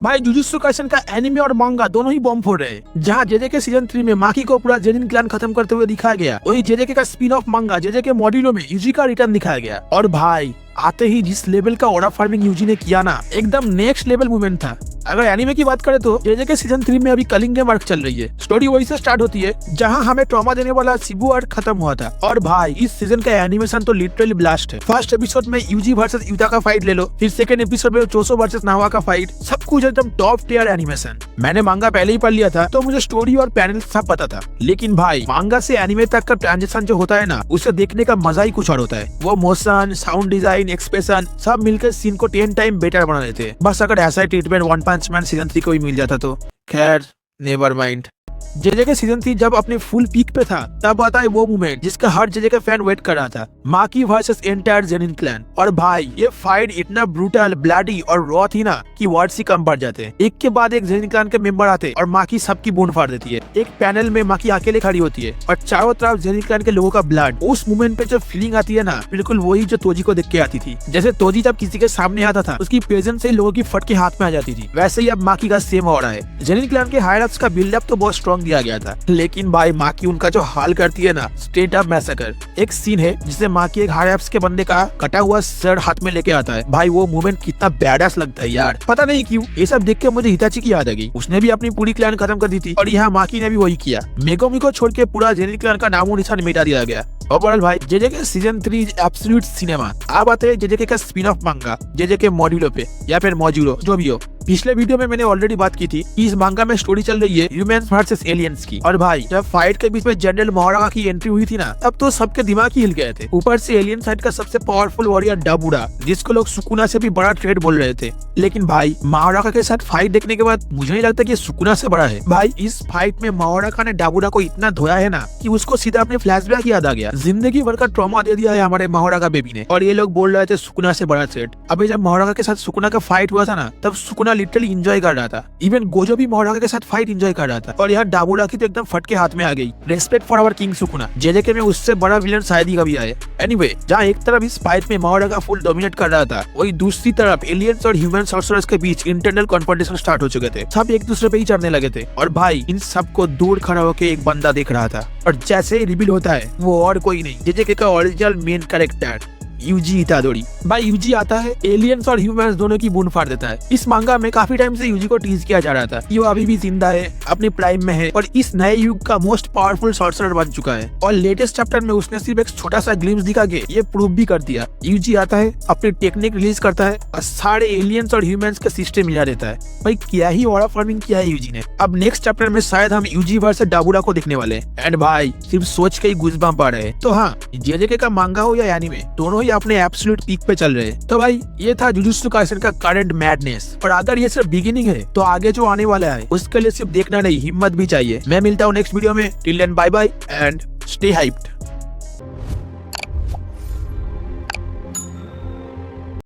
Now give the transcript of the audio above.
भाई jujutsu Kaisen का anime और मांगा दोनों ही बॉम्ब फोड़ रहे हैं। जहाँ जेजेके सीजन 3 में माकी को पूरा जेनिन क्लैन खत्म करते हुए दिखाया गया, वही जेजेके का स्पिन ऑफ मांगा जेजेके मॉड्यूलो में यूजी का रिटर्न दिखाया गया। और भाई आते ही जिस लेवल का ऑरा फार्मिंग यूजी ने किया ना, एकदम नेक्स्ट लेवल मूवमेंट था। अगर एनिमे की बात करें तो जेजेके सीजन 3 में अभी कलिंगडम आर्क चल रही है। स्टोरी वही से स्टार्ट होती है जहां हमें ट्रॉमा देने वाला शिबू आर्क खत्म हुआ था। और भाई इस सीजन का एनिमेशन तो लिटरली ब्लास्ट है। फर्स्ट एपिसोड में यूजी वर्सेस यूता का फाइट ले लो, फिर सेकंड एपिसोड में चोसो वर्सेस नावा का फाइट, सब कुछ एकदम टॉप टियर एनिमेशन। मैंने मांगा पहले ही पढ़ लिया था तो मुझे स्टोरी और पैनल सब पता था, लेकिन भाई मांगा से एनिमे तक का ट्रांजिशन जो होता है ना, उसे देखने का मजा ही कुछ और होता है। वो मोशन, साउंड डिजाइन, एक्सप्रेशन सब मिलकर सीन को 10 टाइम बेटर बना देते हैं। बस अगर ऐसा ट्रीटमेंट वन पंच मैन सीजन 3 को ही मिल जाता तो खैर नेवर माइंड। जेजेके सीजन 3 जब अपने फुल पीक पे था तब आता है वो मोमेंट जिसका हर जेजेके फैन वेट कर रहा था, माकी वर्सेस एंटायर जेनिन क्लैन। और भाई ये फाइट इतना ब्रूटल, ब्लडी और रॉ थी ना कि वर्ड्स ही कम पड़ जाते हैं। एक के बाद एक जेनिन क्लैन के मेंबर आते और माकी सबकी बूंद फाड़ देती है। एक पैनल में माकी अकेले खड़ी होती है और चारों तरफ जेनिन क्लैन के लोगों का ब्लड। उस मोमेंट पे जो फीलिंग आती है ना, बिल्कुल वही जो तोजी को देख के आती थी। जैसे तोजी जब किसी के सामने आता था उसकी प्रेजेंस से लोगों की फट के हाथ में आ जाती थी, वैसे ही अब माकी का सेम हो रहा है। जेनिन क्लैन के हायर अप्स का बिल्डअप तो बहुत स्ट्रॉन्ग दिया गया था, लेकिन भाई माकी उनका जो हाल करती है ना, स्ट्रेट अप मैसेकर। एक सीन है जिसे माकी एक हायर अप्स के बंदे का कटा हुआ सर हाथ में लेके आता है। भाई वो मूवमेंट कितना बैडस लगता है यार। पता नहीं क्यों ये सब देख के मुझे हिताची की याद आ गई। उसने भी अपनी पूरी क्लैन खत्म कर दी थी और यहाँ माकी ने भी वही किया। मेगोमी को छोड़ के पूरा जेनिन क्लैन का नामो निशान मिटा दिया गया। ओवरऑल भाई जेजेके सीजन 3 एब्सोल्यूट सिनेमा। अब आते हैं जेजेके का स्पिन ऑफ मांगा जेजेके मॉड्यूलो पे या फिर मॉड्यूलो जो भी हो। पिछले वीडियो में मैंने ऑलरेडी बात की थी कि इस मांगा में स्टोरी चल रही है ह्यूमंस वर्सेस एलियंस की। और भाई जब फाइट के बीच में जनरल मोहरागा की एंट्री हुई थी ना, तब तो सबके दिमाग ही हिल गए थे। ऊपर से एलियन साइड का सबसे पावरफुल वॉरियर डाबूडा, जिसको लोग सुकुना से भी बड़ा ट्रेड बोल रहे थे। लेकिन भाई मोहरागा के साथ फाइट देखने के बाद मुझे नहीं लगता कि सुकुना से बड़ा है। भाई इस फाइट में मोहरागा ने डाबूडा को इतना धोया है ना कि उसको सीधा अपने फ्लैशबैक याद आ गया। जिंदगी भर का ट्रॉमा दे दिया है हमारे मोहरागा बेबी ने। और ये लोग बोल रहे थे सुकुना से बड़ा थ्रेट। अभी जब मोहरागा के साथ सुकुना का फाइट हुआ था ना, तब सुकुना लिटरली एंजॉय कर रहा था। इवन गोजो भी मोहरागा के साथ फाइट एंजॉय कर रहा था। और यहाँ डाबूडा की तो एकदम फट के हाथ में आ गई। Respect for our king Sukuna. JJK में उससे बड़ा विलन शायद ही कभी आए। एनीवे, जहाँ एक तरफ इस फाइट में मोहरागा फुल डोमिनेट कर रहा था, वही दूसरी तरफ एलियंस और ह्यूमन सॉर्सरर्स के बीच इंटरनल कॉन्फ्रंटेशन स्टार्ट हो चुके थे। सब एक दूसरे पे ही चढ़ने लगे थे। और भाई इन सबको दूर खड़ा होकर एक बंदा देख रहा था, और जैसे ही रिवील होता है वो और कोई नहीं, जेजेके का ओरिजिनल मेन कैरेक्टर यूजी इतादोरी। भाई यूजी आता है, एलियंस और ह्यूमंस दोनों की बूंद फाड़ देता है। इस मांगा में काफी टाइम से यूजी को टीज किया जा रहा था कि वो अभी भी जिंदा है, अपने प्राइम में है और इस नए युग का मोस्ट पावरफुल सॉर्सरर बन चुका है। और लेटेस्ट चैप्टर में उसने सिर्फ एक छोटा सा ग्लिम्स दिखा के ये प्रूव भी कर दिया। यूजी आता है, अपनी टेक्निक रिलीज करता है और सारे एलियंस और ह्यूमंस के सिस्टम मिला देता है। भाई क्या ही ऑरा फार्मिंग किया है यूजी ने। अब नेक्स्ट चैप्टर में शायद हम यूजी वर्सेस डाबूडा को देखने वाले हैं। एंड भाई सिर्फ सोच के ही गूज़बम्प आ रहे हैं। तो हाँ, जेजेके का मांगा हो या एनीमे, दोनों ही अपने एब्सोल्यूट पीक पे चल रहे हैं। तो भाई ये था जुजुत्सु काइसेन का करंट मैडनेस। और अगर ये सिर्फ बिगिनिंग है तो आगे जो आने वाला है उसके लिए सिर्फ देखना नहीं, हिम्मत भी चाहिए। मैं मिलता हूँ नेक्स्ट वीडियो में। Till then bye bye and stay hyped.